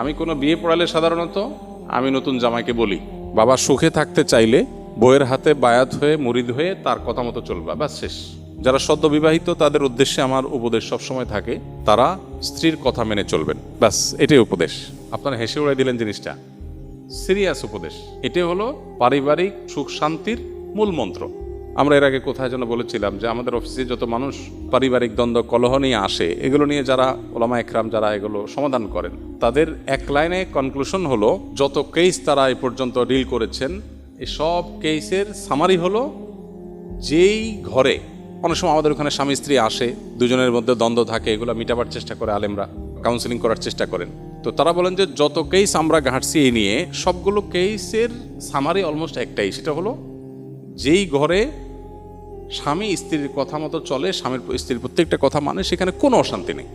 আমি কোনো বিয়ে পড়ালে সাধারণত আমি নতুন জামাইকে বলি, বাবা সুখে থাকতে চাইলে বউয়ের হাতে বায়াত হয়ে মুরিদ হয়ে তার কথা মতো চলবা, ব্যাস শেষ। যারা সদ্য বিবাহিত তাদের উদ্দেশ্যে আমার উপদেশ সবসময় থাকে, তারা স্ত্রীর কথা মেনে চলবেন, ব্যাস এটাই উপদেশ। আপনারা হেসে উড়াই দিলেন জিনিসটা, সিরিয়াস উপদেশ। এটাই হলো পারিবারিক সুখ শান্তির মূল মন্ত্র। আমরা এর আগে কোথায় যেন বলেছিলাম যে আমাদের অফিসে যত মানুষ পারিবারিক দ্বন্দ্ব কলহ নিয়ে আসে, এগুলো নিয়ে যারা ওলামা একরাম যারা এগুলো সমাধান করেন, তাদের এক লাইনে কনক্লুশন হলো, যত কেস তারা এই পর্যন্ত ডিল করেছেন এই সব কেসের সামারি হলো, যেই ঘরে অনেক সময় আমাদের ওখানে স্বামী স্ত্রী আসে, দুজনের মধ্যে দ্বন্দ্ব থাকে, এগুলো মিটাবার চেষ্টা করে আলেমরা, কাউন্সিলিং করার চেষ্টা করেন। তো তারা বলেন যে যত কেস আমরা ঘাঁটছি এই নিয়ে, সবগুলো কেসের সামারি অলমোস্ট একটাই, সেটা হলো যেই ঘরে স্বামী স্ত্রীর কথা মতো চলে, স্বামীর স্ত্রীর প্রত্যেকটা কথা মানে, সেখানে কোনো অশান্তি নেই।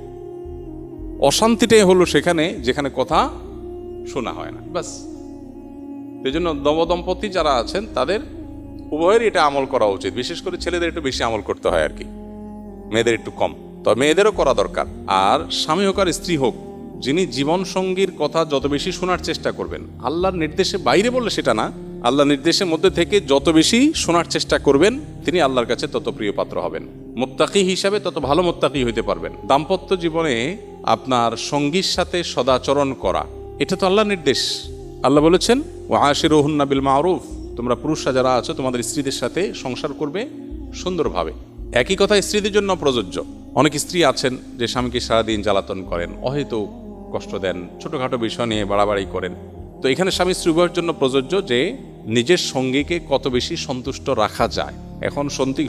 অশান্তিটাই হলো সেখানে যেখানে কথা শোনা হয় না, বাস। এই জন্য নবদম্পতি যারা আছেন তাদের উভয়ের এটা আমল করা উচিত। বিশেষ করে ছেলেদের একটু বেশি আমল করতে হয় আর কি, মেয়েদের একটু কম, তবে মেয়েদেরও করা দরকার। আর স্বামী হোক আর স্ত্রী হোক, যিনি জীবন সঙ্গীর কথা যত বেশি শোনার চেষ্টা করবেন, আল্লাহর নির্দেশে বাইরে বললে সেটা না, আল্লাহর নির্দেশের মধ্যে থেকে যত বেশি শোনার চেষ্টা করবেন, তিনি আল্লাহর কাছে তত প্রিয় পাত্র হবেন। মুত্তাকি হিসাবে তত ভালো মুত্তাকি হইতে পারবেন। দাম্পত্য জীবনে আপনার সঙ্গীর সাথে সদাচরণ করা, এটা তো আল্লাহর নির্দেশ। আল্লাহ বলেছেন, ওয়া আশিরুহুন্না বিল মারুফ, তোমরা পুরুষরা যারা আছো তোমাদের স্ত্রীদের সাথে সংসার করবে সুন্দরভাবে। একই কথা স্ত্রীদের জন্য প্রযোজ্য। অনেক স্ত্রী আছেন যে স্বামীকে সারাদিন জ্বালাতন করেন, অহেতুক কষ্ট দেন, ছোটোখাটো বিষয় নিয়ে বাড়াবাড়ি করেন। তো এখানে স্বামী স্ত্রী উভয়ের জন্য প্রযোজ্য যে নিজের সঙ্গীকে কত বেশি সন্তুষ্ট রাখা যায়। এখন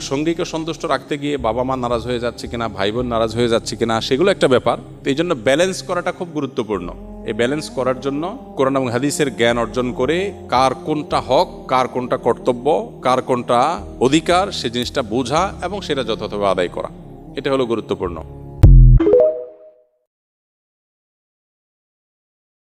সঙ্গীকে সন্তুষ্ট রাখতে গিয়ে বাবা মা নারাজ হয়ে যাচ্ছে কিনা, ভাই বোন নারাজ হয়ে যাচ্ছে কিনা, সেগুলো একটা ব্যাপার। তো এই জন্য ব্যালেন্স করাটা খুব গুরুত্বপূর্ণ। এই ব্যালেন্স করার জন্য কোরআন এবং হাদিসের জ্ঞান অর্জন করে কার কোনটা হক, কার কোনটা কর্তব্য, কার কোনটা অধিকার, সে জিনিসটা বোঝা এবং সেটা যথাযথভাবে আদায় করা, এটা হলো গুরুত্বপূর্ণ।